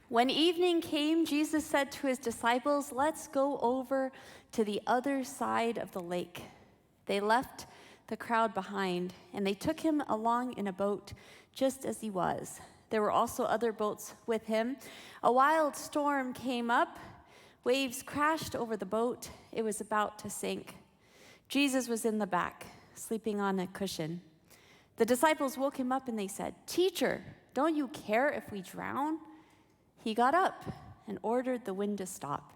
When evening came, Jesus said to his disciples, "Let's go over to the other side of the lake." They left the crowd behind, and they took him along in a boat, just as he was. There were also other boats with him. A wild storm came up. Waves crashed over the boat. It was about to sink. Jesus was in the back, sleeping on a cushion. The disciples woke him up and they said, "Teacher, don't you care if we drown?" He got up and ordered the wind to stop.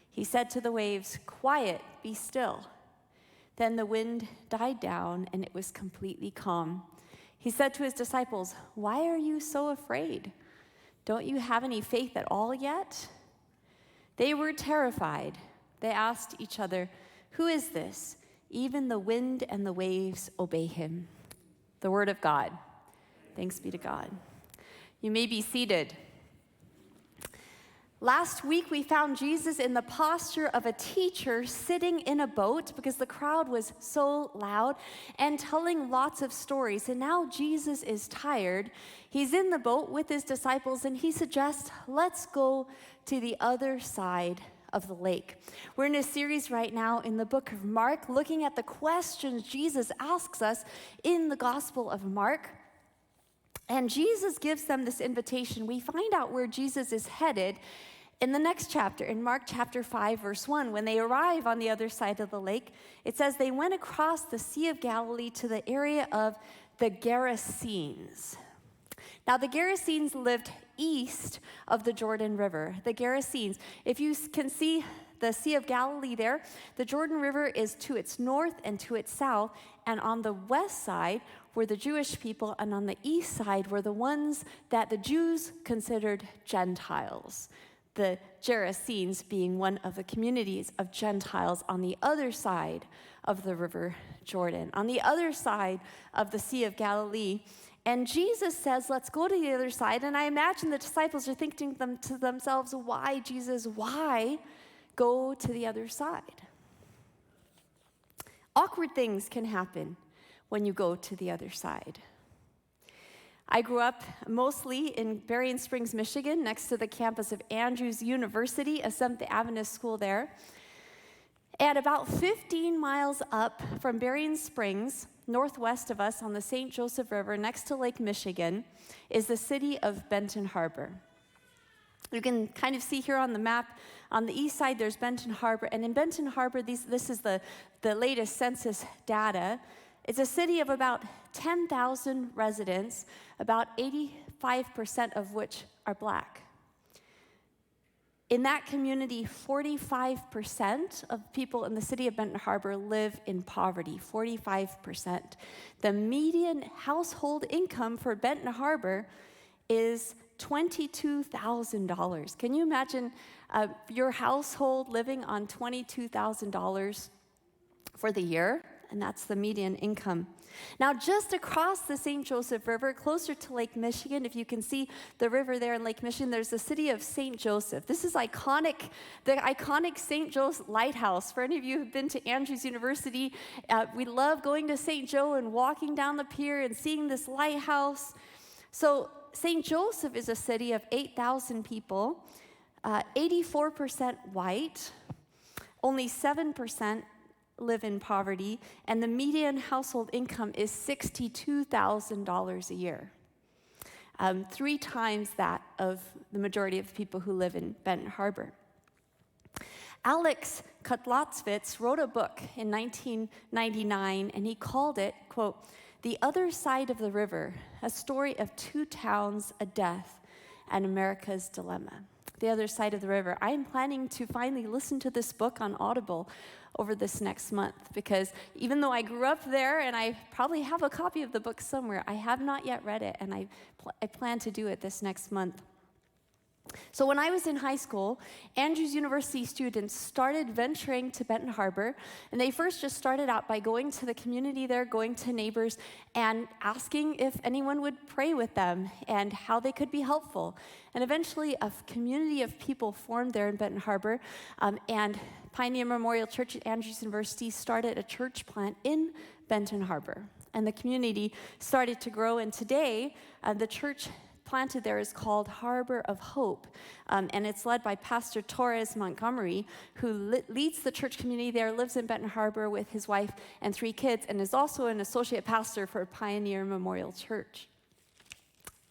He said to the waves, "Quiet, be still." Then the wind died down and it was completely calm. He said to his disciples, "Why are you so afraid? Don't you have any faith at all yet?" They were terrified. They asked each other, "Who is this? Even the wind and the waves obey him." The word of God. Thanks be to God. You may be seated. Last week, we found Jesus in the posture of a teacher sitting in a boat because the crowd was so loud and telling lots of stories. And now Jesus is tired. He's in the boat with his disciples and he suggests, let's go to the other side of the lake. We're in a series right now in the book of Mark, looking at the questions Jesus asks us in the Gospel of Mark. And Jesus gives them this invitation. We find out where Jesus is headed in the next chapter, in Mark chapter 5, verse 1. When they arrive on the other side of the lake, it says they went across the Sea of Galilee to the area of the Gerasenes. Now, the Gerasenes lived east of the Jordan River. The Gerasenes, if you can see the Sea of Galilee there, the Jordan River is to its north and to its south, and on the west side were the Jewish people, and on the east side were the ones that the Jews considered Gentiles. The Gerasenes being one of the communities of Gentiles on the other side of the River Jordan, on the other side of the Sea of Galilee. And Jesus says, let's go to the other side. And I imagine the disciples are thinking to themselves, why, Jesus, why go to the other side? Awkward things can happen when you go to the other side. I grew up mostly in Berrien Springs, Michigan, next to the campus of Andrews University, a Seventh Adventist school there. And about 15 miles up from Berrien Springs, northwest of us on the St. Joseph River, next to Lake Michigan, is the city of Benton Harbor. You can kind of see here on the map, on the east side, there's Benton Harbor. And in Benton Harbor, this is the latest census data. It's a city of about 10,000 residents, about 85% of which are Black. In that community, 45% of people in the city of Benton Harbor live in poverty, 45%. The median household income for Benton Harbor is $22,000. Can you imagine your household living on $22,000 for the year? And that's the median income. Now, just across the St. Joseph River, closer to Lake Michigan, if you can see the river there in Lake Michigan, there's the city of St. Joseph. This is the iconic St. Joe's Lighthouse. For any of you who've been to Andrews University, we love going to St. Joe and walking down the pier and seeing this lighthouse. So St. Joseph is a city of 8,000 people, 84% white, only 7% live in poverty, and the median household income is $62,000 a year. 3 times that of the majority of people who live in Benton Harbor. Alex Kotlatzwitz wrote a book in 1999, and he called it, quote, "The Other Side of the River, a story of 2 towns, a death, and America's dilemma." The Other Side of the River. I am planning to finally listen to this book on Audible over this next month, because even though I grew up there and I probably have a copy of the book somewhere, I have not yet read it, and I plan to do it this next month. So when I was in high school, Andrews University students started venturing to Benton Harbor, and they first just started out by going to the community there, going to neighbors, and asking if anyone would pray with them and how they could be helpful. And eventually a community of people formed there in Benton Harbor, and Pioneer Memorial Church at Andrews University started a church plant in Benton Harbor. And the community started to grow, and today the church planted there is called Harbor of Hope, and it's led by Pastor Torres Montgomery, who leads the church community there, lives in Benton Harbor with his wife and 3 kids, and is also an associate pastor for Pioneer Memorial Church.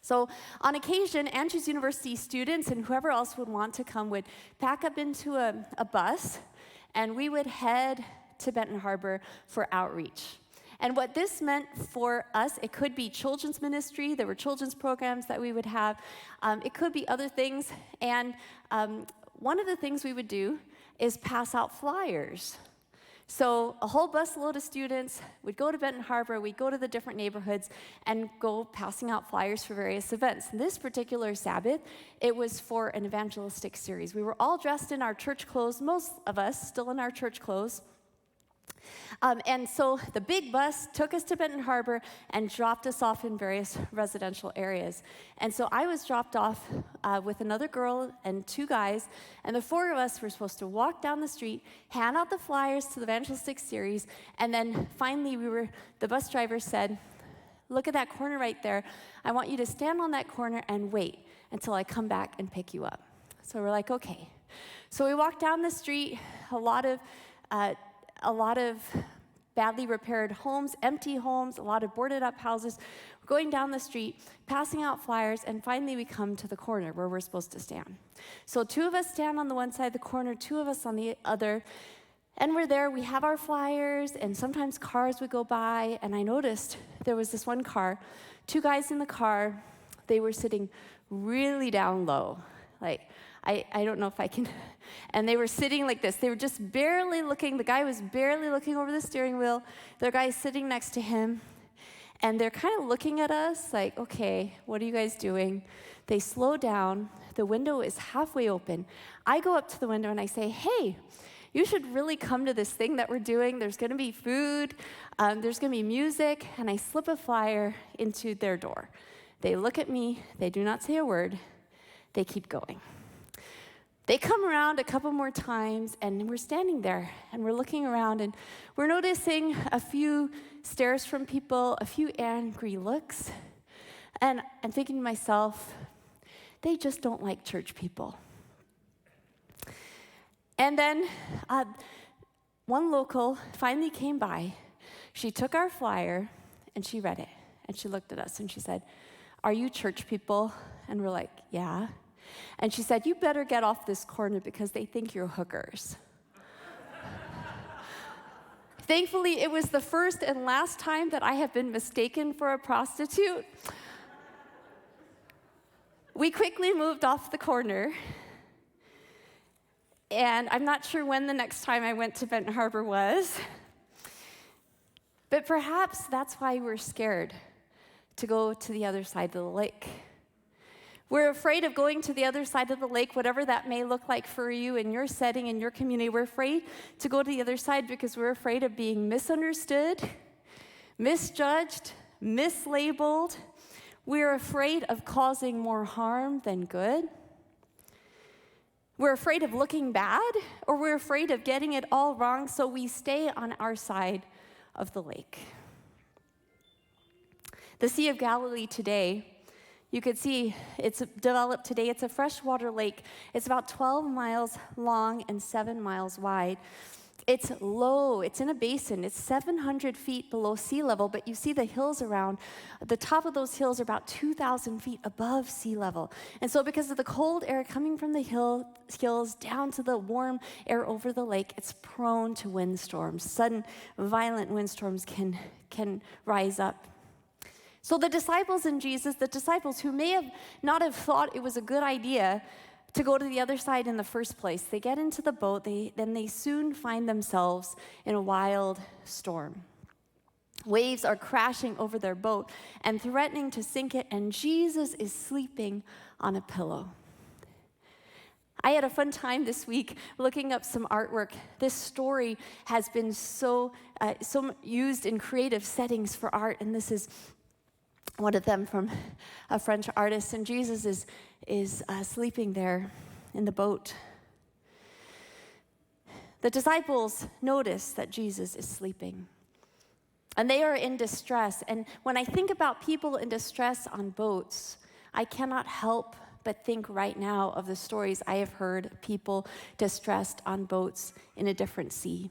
So on occasion, Andrews University students and whoever else would want to come would pack up into a bus, and we would head to Benton Harbor for outreach. And what this meant for us, it could be children's ministry. There were children's programs that we would have. It could be other things. And one of the things we would do is pass out flyers. So a whole busload of students would go to Benton Harbor, we'd go to the different neighborhoods and go passing out flyers for various events. And this particular Sabbath, it was for an evangelistic series. We were all dressed in our church clothes, most of us still in our church clothes. And so the big bus took us to Benton Harbor and dropped us off in various residential areas. And so I was dropped off with another girl and 2 guys, and the 4 of us were supposed to walk down the street, hand out the flyers to the evangelistic series, and then finally the bus driver said, "Look at that corner right there. I want you to stand on that corner and wait until I come back and pick you up." So we're like, okay. So we walked down the street, a lot of badly repaired homes, empty homes, a lot of boarded up houses. We're going down the street, passing out flyers, and finally we come to the corner where we're supposed to stand. So 2 of us stand on the one side of the corner, 2 of us on the other, and we're there. We have our flyers, and sometimes cars would go by, and I noticed there was this one car, 2 guys in the car. They were sitting really down low, like, I don't know if I can, and they were sitting like this. They were just barely looking. The guy was barely looking over the steering wheel. The guy sitting next to him, and they're kind of looking at us like, okay, what are you guys doing? They slow down. The window is halfway open. I go up to the window and I say, hey, you should really come to this thing that we're doing. There's going to be food. There's going to be music. And I slip a flyer into their door. They look at me. They do not say a word. They keep going. They come around a couple more times, and we're standing there, and we're looking around, and we're noticing a few stares from people, a few angry looks, and I'm thinking to myself, they just don't like church people. And then one local finally came by. She took our flyer, and she read it, and she looked at us, and she said, "Are you church people?" And we're like, "Yeah." And she said, "You better get off this corner because they think you're hookers." Thankfully, it was the first and last time that I have been mistaken for a prostitute. We quickly moved off the corner, and I'm not sure when the next time I went to Benton Harbor was, but perhaps that's why we're scared to go to the other side of the lake. We're afraid of going to the other side of the lake, whatever that may look like for you in your setting, in your community. We're afraid to go to the other side because we're afraid of being misunderstood, misjudged, mislabeled. We're afraid of causing more harm than good. We're afraid of looking bad, or we're afraid of getting it all wrong, so we stay on our side of the lake. The Sea of Galilee today, you could see it's developed today. It's a freshwater lake. It's about 12 miles long and 7 miles wide. It's low. It's in a basin. It's 700 feet below sea level, but you see the hills around. The top of those hills are about 2,000 feet above sea level. And so because of the cold air coming from the hills down to the warm air over the lake, it's prone to windstorms. Sudden, violent windstorms can rise up. So the disciples and Jesus, the disciples who may have not have thought it was a good idea to go to the other side in the first place, they get into the boat, then they soon find themselves in a wild storm. Waves are crashing over their boat and threatening to sink it, and Jesus is sleeping on a pillow. I had a fun time this week looking up some artwork. This story has been so used in creative settings for art, and this is one of them from a French artist, and Jesus is sleeping there in the boat. The disciples notice that Jesus is sleeping, and they are in distress. And when I think about people in distress on boats, I cannot help but think right now of the stories I have heard of people distressed on boats in a different sea.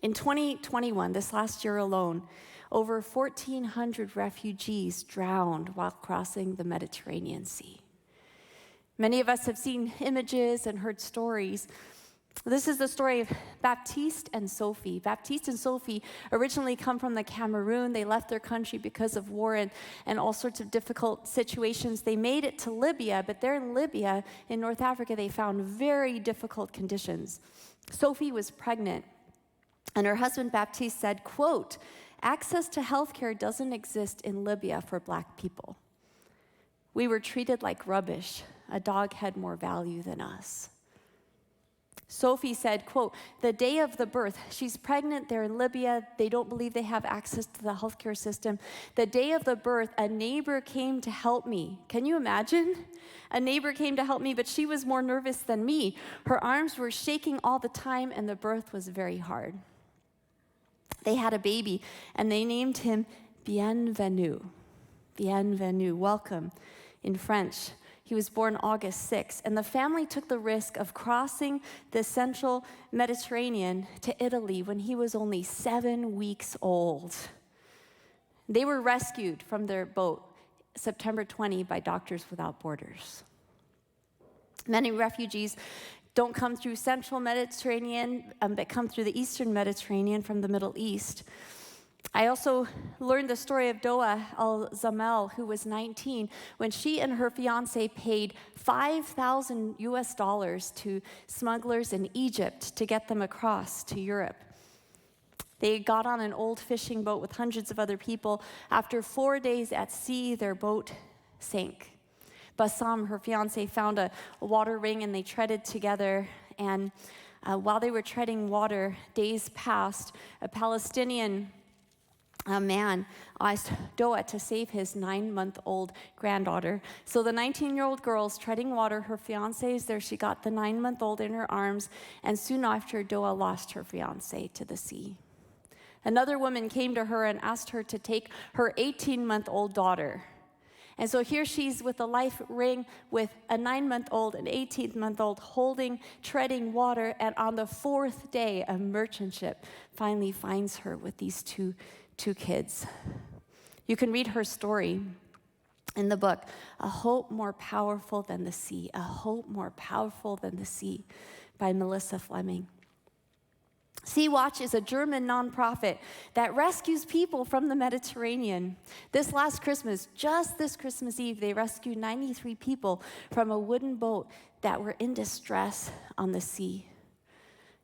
In 2021, this last year alone, over 1,400 refugees drowned while crossing the Mediterranean Sea. Many of us have seen images and heard stories. This is the story of Baptiste and Sophie. Baptiste and Sophie originally come from the Cameroon. They left their country because of war and all sorts of difficult situations. They made it to Libya, but there in Libya, in North Africa, they found very difficult conditions. Sophie was pregnant, and her husband Baptiste said, quote, "Access to healthcare doesn't exist in Libya for Black people. We were treated like rubbish. A dog had more value than us." Sophie said, quote, "The day of the birth," she's pregnant, they're in Libya, they don't believe they have access to the healthcare system. "The day of the birth, a neighbor came to help me." Can you imagine? A neighbor came to help me, but she was more nervous than me. Her arms were shaking all the time, and the birth was very hard. They had a baby, and they named him Bienvenue. Bienvenue, welcome, in French. He was born August 6th, and the family took the risk of crossing the central Mediterranean to Italy when he was only 7 weeks old. They were rescued from their boat September 20 by Doctors Without Borders. Many refugees don't come through central Mediterranean, but come through the eastern Mediterranean from the Middle East. I also learned the story of Doa Al-Zamel, who was 19, when she and her fiance paid $5,000 to smugglers in Egypt to get them across to Europe. They got on an old fishing boat with hundreds of other people. After 4 days at sea, their boat sank. Bassam, her fiance, found a water ring and they treaded together. And while they were treading water, days passed. A Palestinian man asked Doa to save his 9-month-old granddaughter. So the 19-year-old girl's treading water, her fiance is there, she got the 9-month-old in her arms, and soon after, Doa lost her fiance to the sea. Another woman came to her and asked her to take her 18-month-old daughter. And so here she's with a life ring with a 9-month-old and 18-month-old holding, treading water, and on the 4th day, a merchant ship finally finds her with these two kids. You can read her story in the book, A Hope More Powerful Than the Sea, A Hope More Powerful Than the Sea by Melissa Fleming. Sea-Watch is a German nonprofit that rescues people from the Mediterranean. This last Christmas, just this Christmas Eve, they rescued 93 people from a wooden boat that were in distress on the sea.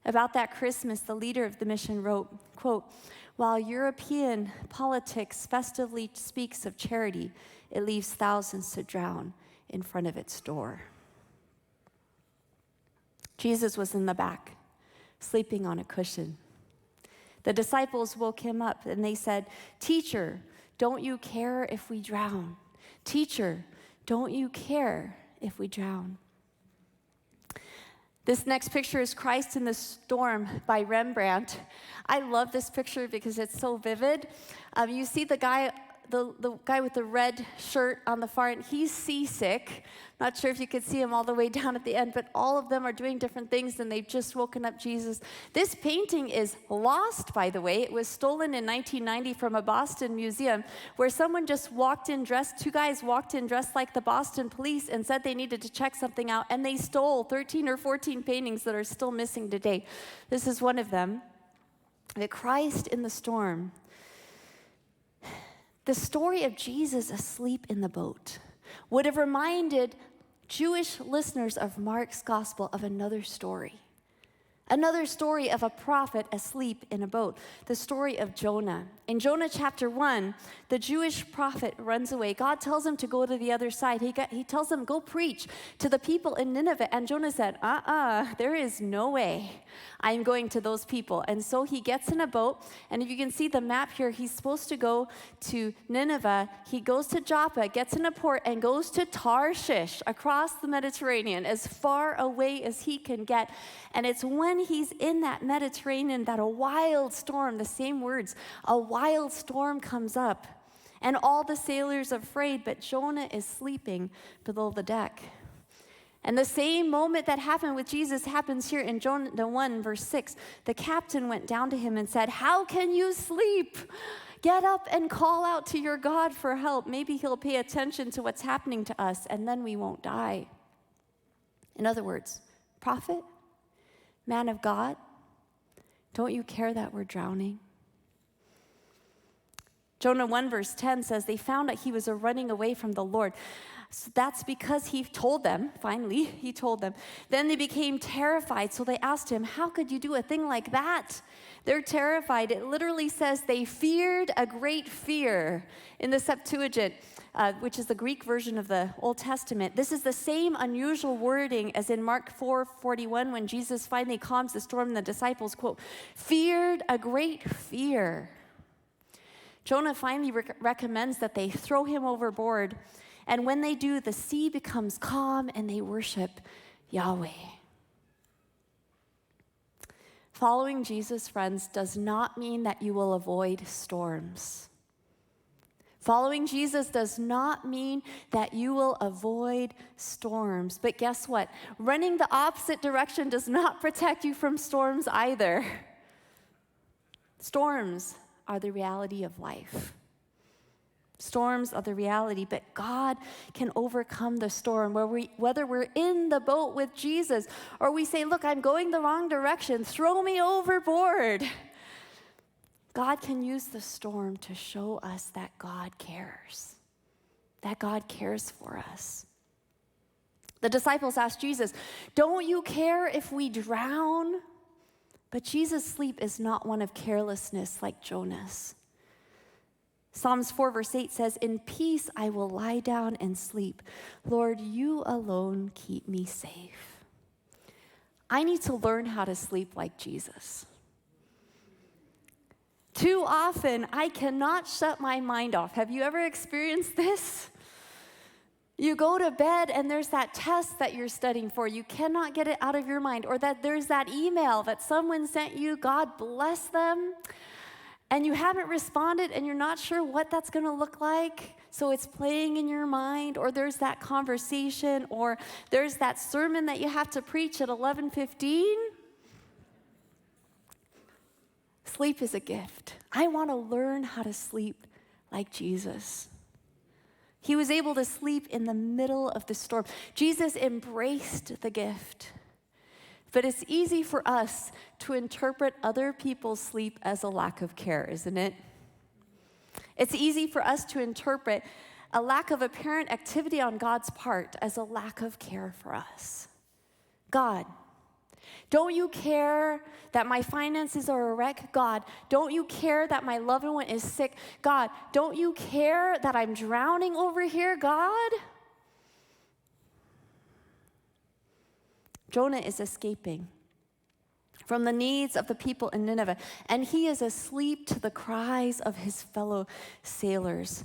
About that Christmas, the leader of the mission wrote, quote, "While European politics festively speaks of charity, it leaves thousands to drown in front of its door." Jesus was in the back, sleeping on a cushion. The disciples woke him up and they said, "Teacher, don't you care if we drown? Teacher, don't you care if we drown?" This next picture is Christ in the Storm by Rembrandt. I love this picture because it's so vivid. You see the guy with the red shirt on the far end, he's seasick. Not sure if you could see him all the way down at the end, but all of them are doing different things and they've just woken up Jesus. This painting is lost, by the way. It was stolen in 1990 from a Boston museum where someone just walked in dressed, 2 guys walked in dressed like the Boston police and said they needed to check something out, and they stole 13 or 14 paintings that are still missing today. This is one of them. The Christ in the Storm. The story of Jesus asleep in the boat would have reminded Jewish listeners of Mark's gospel of another story of a prophet asleep in a boat, the story of Jonah. In Jonah chapter 1, the Jewish prophet runs away. God tells him to go to the other side. He tells him, "Go preach to the people in Nineveh." And Jonah said, there is no way I'm going to those people. And so he gets in a boat, and if you can see the map here, he's supposed to go to Nineveh. He goes to Joppa, gets in a port, and goes to Tarshish across the Mediterranean, as far away as he can get. And it's when he's in that Mediterranean that a wild storm, the same words, a wild storm comes up. And all the sailors afraid, but Jonah is sleeping below the deck. And the same moment that happened with Jesus happens here in Jonah 1, verse 6. The captain went down to him and said, "How can you sleep? Get up and call out to your God for help. Maybe he'll pay attention to what's happening to us, and then we won't die." In other words, prophet, man of God, don't you care that we're drowning? Jonah 1 verse 10 says they found that he was running away from the Lord. So that's because he told them, finally, he told them. Then they became terrified, so they asked him, "How could you do a thing like that?" They're terrified. It literally says they feared a great fear in the Septuagint, which is the Greek version of the Old Testament. This is the same unusual wording as in Mark 4:41 when Jesus finally calms the storm and the disciples, quote, "feared a great fear." Jonah finally recommends that they throw him overboard. And when they do, the sea becomes calm and they worship Yahweh. Following Jesus, friends, does not mean that you will avoid storms. Following Jesus does not mean that you will avoid storms. But guess what? Running the opposite direction does not protect you from storms either. Storms are the reality of life. Storms are the reality, but God can overcome the storm. Whether we're in the boat with Jesus or we say, "Look, I'm going the wrong direction, throw me overboard." God can use the storm to show us that God cares for us. The disciples asked Jesus, "Don't you care if we drown?" But Jesus' sleep is not one of carelessness like Jonah's. Psalms 4 verse 8 says, "In peace I will lie down and sleep. Lord, you alone keep me safe." I need to learn how to sleep like Jesus. Too often, I cannot shut my mind off. Have you ever experienced this? You go to bed and there's that test that you're studying for. You cannot get it out of your mind. Or that there's that email that someone sent you, God bless them, and you haven't responded and you're not sure what that's going to look like. So it's playing in your mind. Or there's that conversation, or there's that sermon that you have to preach at 11:15. Sleep is a gift. I want to learn how to sleep like Jesus. He was able to sleep in the middle of the storm. Jesus embraced the gift. But it's easy for us to interpret other people's sleep as a lack of care, isn't it? It's easy for us to interpret a lack of apparent activity on God's part as a lack of care for us. God, don't you care that my finances are a wreck? God, don't you care that my loved one is sick? God, don't you care that I'm drowning over here? God? Jonah is escaping from the needs of the people in Nineveh, and he is asleep to the cries of his fellow sailors,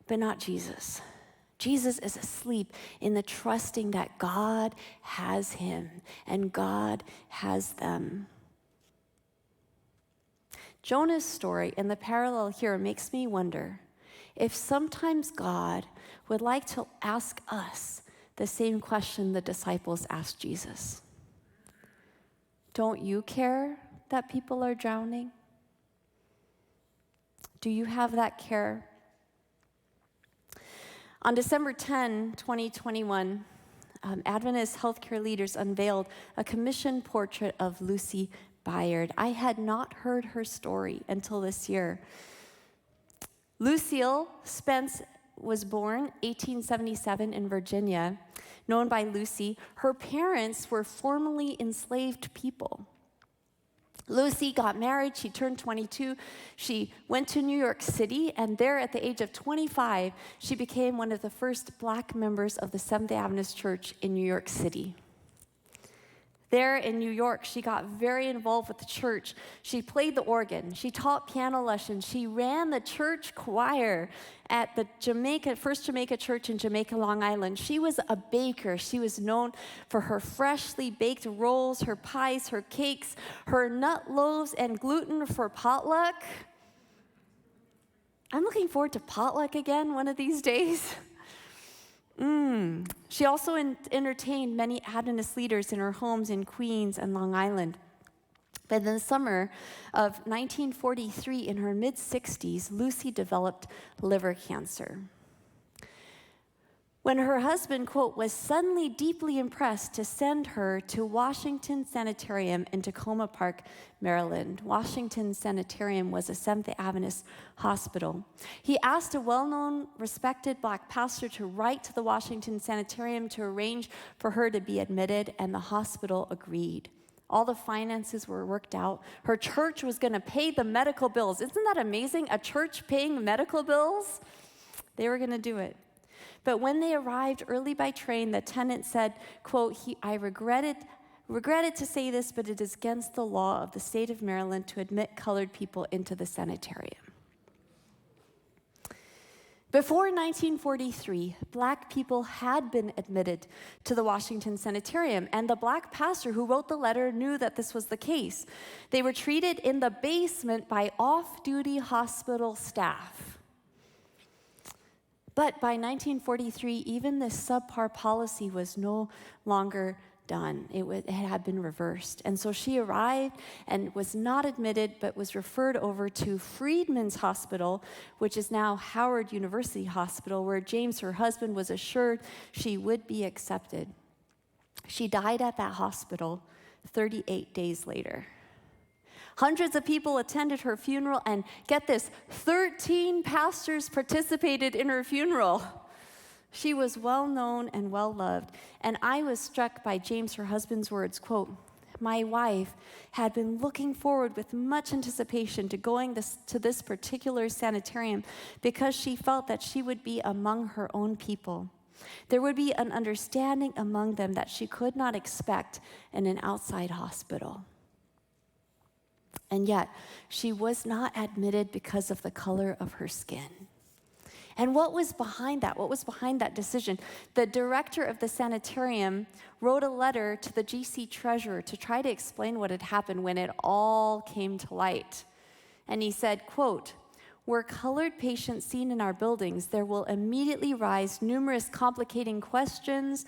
but not Jesus. Jesus is asleep in the trusting that God has him and God has them. Jonah's story and the parallel here makes me wonder if sometimes God would like to ask us the same question the disciples asked Jesus. Don't you care that people are drowning? Do you have that care? On December 10, 2021, Adventist healthcare leaders unveiled a commissioned portrait of Lucy Byard. I had not heard her story until this year. Lucille Spence was born 1877 in Virginia, known by Lucy. Her parents were formerly enslaved people. Lucy got married, she turned 22, she went to New York City, and there at the age of 25, she became one of the first Black members of the Seventh-day Adventist Church in New York City. There in New York, she got very involved with the church. She played the organ, she taught piano lessons, she ran the church choir at the First Jamaica Church in Jamaica, Long Island. She was a baker. She was known for her freshly baked rolls, her pies, her cakes, her nut loaves, and gluten for potluck. I'm looking forward to potluck again one of these days. She also entertained many Adventist leaders in her homes in Queens and Long Island. But in the summer of 1943, in her mid-60s, Lucy developed liver cancer. When her husband, quote, was suddenly deeply impressed to send her to Washington Sanitarium in Tacoma Park, Maryland. Washington Sanitarium was a Seventh-day Adventist hospital. He asked a well-known, respected Black pastor to write to the Washington Sanitarium to arrange for her to be admitted, and the hospital agreed. All the finances were worked out. Her church was going to pay the medical bills. Isn't that amazing? A church paying medical bills? They were going to do it. But when they arrived early by train, the attendant said, quote, I regretted to say this, but it is against the law of the state of Maryland to admit colored people into the sanitarium. Before 1943, Black people had been admitted to the Washington Sanitarium, and the Black pastor who wrote the letter knew that this was the case. They were treated in the basement by off-duty hospital staff. But by 1943, even this subpar policy was no longer done. It had been reversed. And so she arrived and was not admitted, but was referred over to Freedman's Hospital, which is now Howard University Hospital, where James, her husband, was assured she would be accepted. She died at that hospital 38 days later. Hundreds of people attended her funeral, and get this, 13 pastors participated in her funeral. She was well known and well loved, and I was struck by James, her husband's words, quote, my wife had been looking forward with much anticipation to going to this particular sanitarium because she felt that she would be among her own people. There would be an understanding among them that she could not expect in an outside hospital. And yet, she was not admitted because of the color of her skin. And what was behind that? What was behind that decision? The director of the sanitarium wrote a letter to the GC treasurer to try to explain what had happened when it all came to light. And he said, quote, were colored patients seen in our buildings, there will immediately rise numerous complicating questions,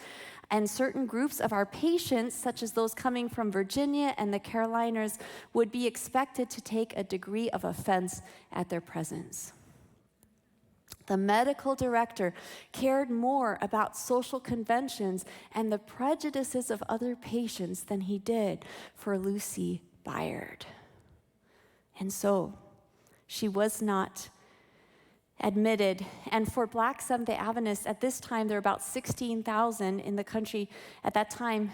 and certain groups of our patients, such as those coming from Virginia and the Carolinas, would be expected to take a degree of offense at their presence. The medical director cared more about social conventions and the prejudices of other patients than he did for Lucy Byard. And so, she was not admitted. And for Black Seventh-day Adventists, at this time, there were about 16,000 in the country. At that time,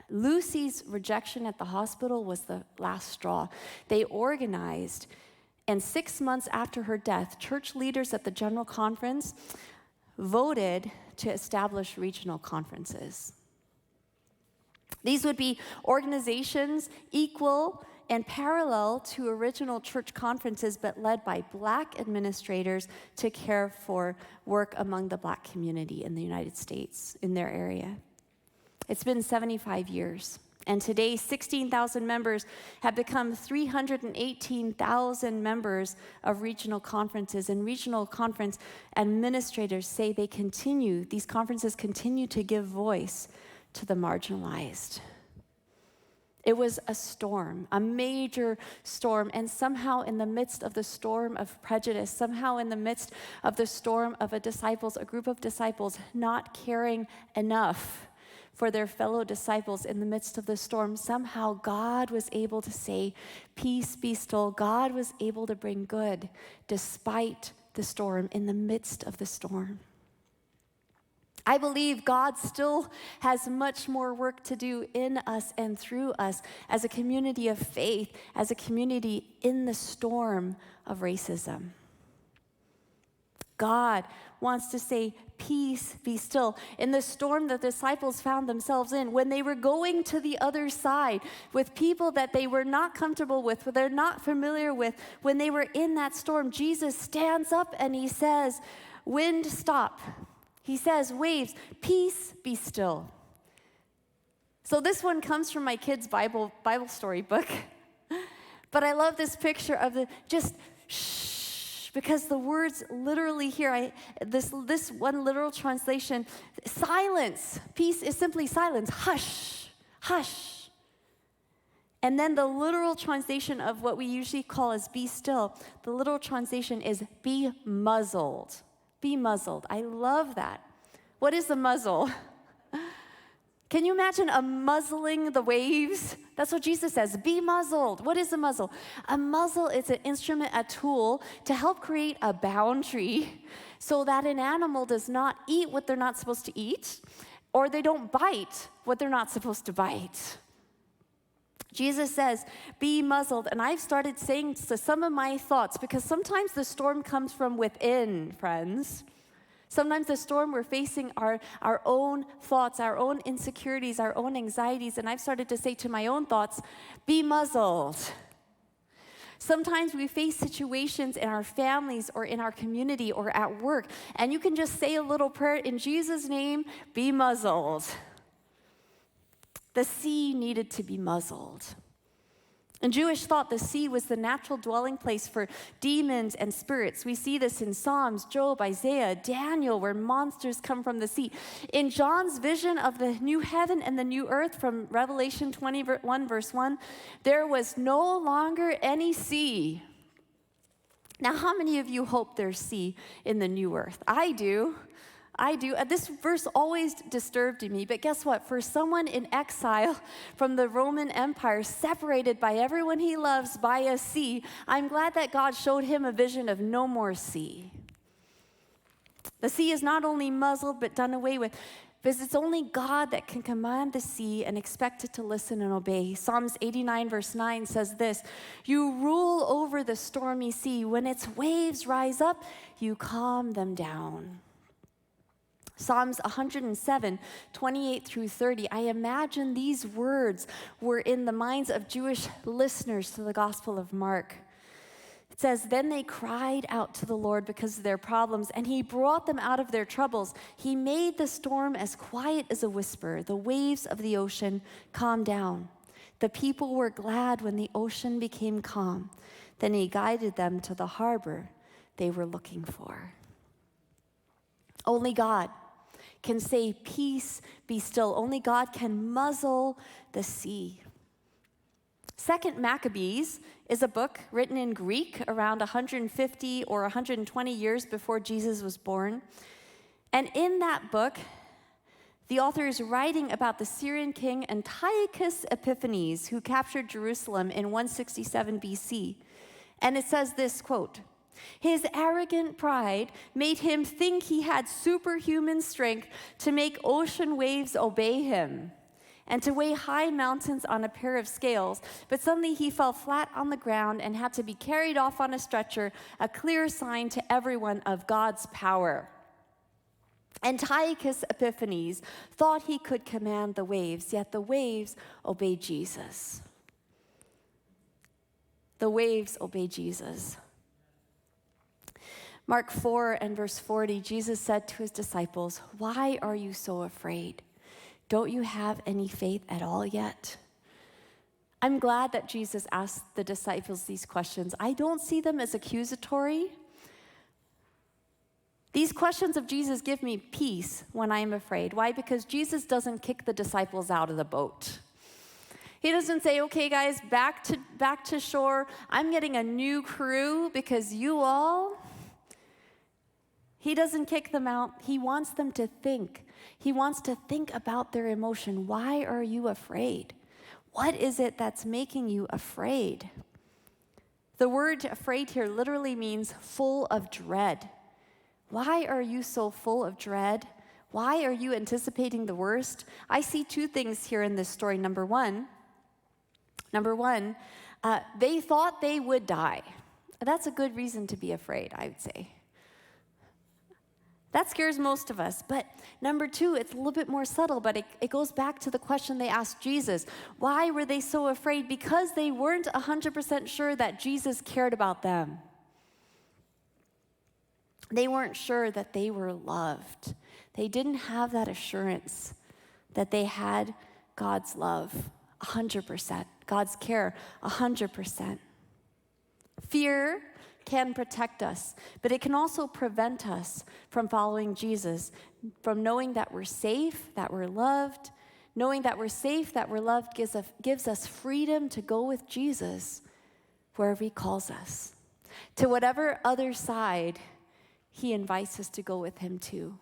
Lucy's rejection at the hospital was the last straw. They organized, and 6 months after her death, church leaders at the General Conference voted to establish regional conferences. These would be organizations equal and parallel to original church conferences, but led by Black administrators to care for work among the Black community in the United States, in their area. It's been 75 years, and today 16,000 members have become 318,000 members of regional conferences, and regional conference administrators say these conferences continue to give voice to the marginalized. It was a storm, a major storm, and somehow in the midst of the storm of prejudice, somehow in the midst of the storm of a group of disciples not caring enough for their fellow disciples in the midst of the storm, somehow God was able to say, peace be still. God was able to bring good despite the storm, in the midst of the storm. I believe God still has much more work to do in us and through us as a community of faith, as a community in the storm of racism. God wants to say, peace be still. In the storm that the disciples found themselves in, when they were going to the other side with people that they were not comfortable with, what they're not familiar with, when they were in that storm, Jesus stands up and he says, wind, stop. He says, waves, peace, be still. So this one comes from my kids' Bible story book. But I love this picture of the just shh, Because the words literally here, this one literal translation, silence. Peace is simply silence. Hush, hush. And then the literal translation of what we usually call as be still, the literal translation is be muzzled. Be muzzled. I love that. What is a muzzle? Can you imagine a muzzling the waves? That's what Jesus says, be muzzled. What is a muzzle? A muzzle is an instrument, a tool to help create a boundary so that an animal does not eat what they're not supposed to eat, or they don't bite what they're not supposed to bite. Jesus says, be muzzled. And I've started saying to some of my thoughts, because sometimes the storm comes from within, friends. Sometimes the storm we're facing are our own thoughts, our own insecurities, our own anxieties. And I've started to say to my own thoughts, be muzzled. Sometimes we face situations in our families or in our community or at work, and you can just say a little prayer in Jesus' name, be muzzled. The sea needed to be muzzled. In Jewish thought, the sea was the natural dwelling place for demons and spirits. We see this in Psalms, Job, Isaiah, Daniel, where monsters come from the sea. In John's vision of the new heaven and the new earth from Revelation 21, verse 1, there was no longer any sea. Now, how many of you hope there's sea in the new earth? I do. This verse always disturbed me, but guess what? For someone in exile from the Roman Empire, separated by everyone he loves by a sea, I'm glad that God showed him a vision of no more sea. The sea is not only muzzled, but done away with, because it's only God that can command the sea and expect it to listen and obey. Psalms 89, verse 9 says this, you rule over the stormy sea. When its waves rise up, you calm them down. Psalms 107, 28 through 30. I imagine these words were in the minds of Jewish listeners to the Gospel of Mark. It says, then they cried out to the Lord because of their problems, and he brought them out of their troubles. He made the storm as quiet as a whisper. The waves of the ocean calmed down. The people were glad when the ocean became calm. Then he guided them to the harbor they were looking for. Only God can say, peace, be still. Only God can muzzle the sea. Second Maccabees is a book written in Greek around 150 or 120 years before Jesus was born. And in that book, the author is writing about the Syrian king Antiochus Epiphanes, who captured Jerusalem in 167 BC. And it says this, quote, his arrogant pride made him think he had superhuman strength to make ocean waves obey him and to weigh high mountains on a pair of scales. But suddenly he fell flat on the ground and had to be carried off on a stretcher, a clear sign to everyone of God's power. Antiochus Epiphanes thought he could command the waves, yet the waves obeyed Jesus. The waves obey Jesus. Mark 4 and verse 40, Jesus said to his disciples, why are you so afraid? Don't you have any faith at all yet? I'm glad that Jesus asked the disciples these questions. I don't see them as accusatory. These questions of Jesus give me peace when I'm afraid. Why? Because Jesus doesn't kick the disciples out of the boat. He doesn't say, okay, guys, back to shore. I'm getting a new crew because you all... He doesn't kick them out. He wants them to think. He wants to think about their emotion. Why are you afraid? What is it that's making you afraid? The word afraid here literally means full of dread. Why are you so full of dread? Why are you anticipating the worst? I see two things here in this story. Number one, they thought they would die. That's a good reason to be afraid, I would say. That scares most of us. But number two, it's a little bit more subtle, but it goes back to the question they asked Jesus. Why were they so afraid? Because they weren't 100% sure that Jesus cared about them. They weren't sure that they were loved. They didn't have that assurance that they had God's love 100%, God's care 100%. Fear can protect us, but it can also prevent us from following Jesus, from knowing that we're safe, that we're loved. Knowing that we're safe, that we're loved gives us freedom to go with Jesus wherever he calls us, to whatever other side he invites us to go with him to.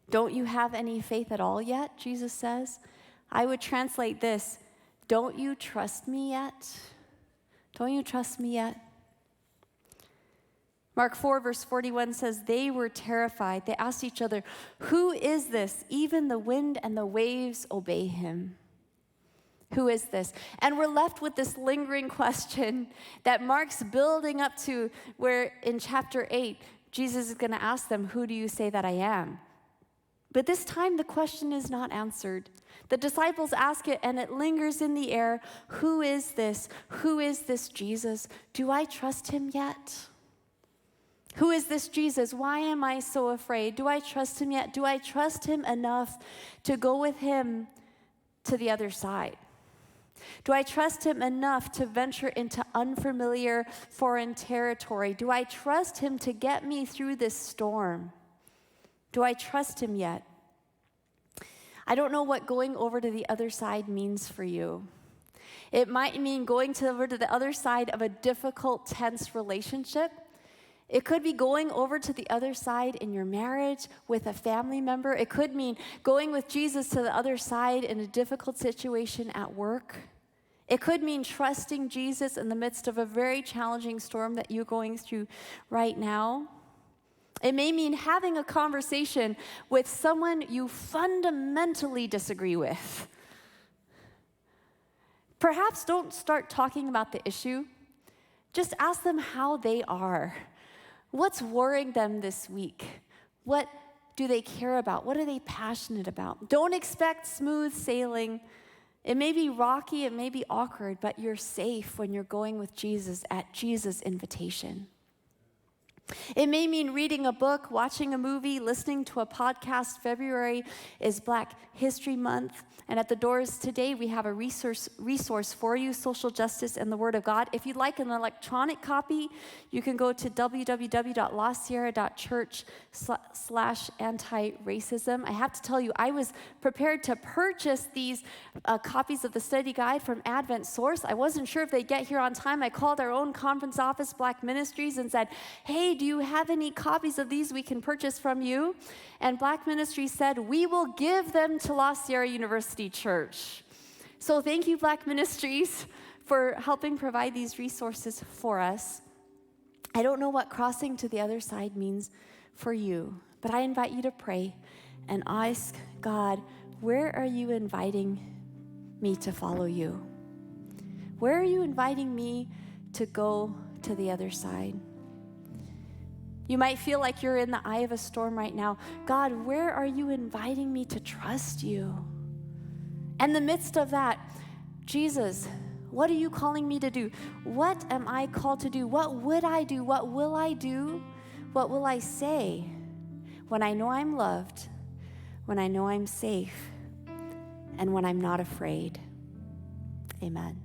Don't you have any faith at all yet, Jesus says? I would translate this, don't you trust me yet? Don't you trust me yet? Mark 4, verse 41 says, they were terrified. They asked each other, who is this? Even the wind and the waves obey him. Who is this? And we're left with this lingering question that Mark's building up to, where in chapter 8, Jesus is going to ask them, who do you say that I am? But this time the question is not answered. The disciples ask it and it lingers in the air. Who is this? Who is this Jesus? Do I trust him yet? Who is this Jesus? Why am I so afraid? Do I trust him yet? Do I trust him enough to go with him to the other side? Do I trust him enough to venture into unfamiliar foreign territory? Do I trust him to get me through this storm? Do I trust him yet? I don't know what going over to the other side means for you. It might mean going over to the other side of a difficult, tense relationship. It could be going over to the other side in your marriage with a family member. It could mean going with Jesus to the other side in a difficult situation at work. It could mean trusting Jesus in the midst of a very challenging storm that you're going through right now. It may mean having a conversation with someone you fundamentally disagree with. Perhaps don't start talking about the issue. Just ask them how they are. What's worrying them this week? What do they care about? What are they passionate about? Don't expect smooth sailing. It may be rocky, it may be awkward, but you're safe when you're going with Jesus at Jesus' invitation. It may mean reading a book, watching a movie, listening to a podcast. February is Black History Month. And at the doors today, we have a resource for you, Social Justice and the Word of God. If you'd like an electronic copy, you can go to www.lasierra.church/anti-racism. I have to tell you, I was prepared to purchase these copies of the study guide from Advent Source. I wasn't sure if they'd get here on time. I called our own conference office, Black Ministries, and said, hey, do you have any copies of these we can purchase from you? And Black Ministries said, we will give them to La Sierra University Church. So thank you, Black Ministries, for helping provide these resources for us. I don't know what crossing to the other side means for you, but I invite you to pray and ask God, where are you inviting me to follow you? Where are you inviting me to go to the other side? You might feel like you're in the eye of a storm right now. God, where are you inviting me to trust you? In the midst of that, Jesus, what are you calling me to do? What am I called to do? What would I do? What will I do? What will I say when I know I'm loved, when I know I'm safe, and when I'm not afraid? Amen.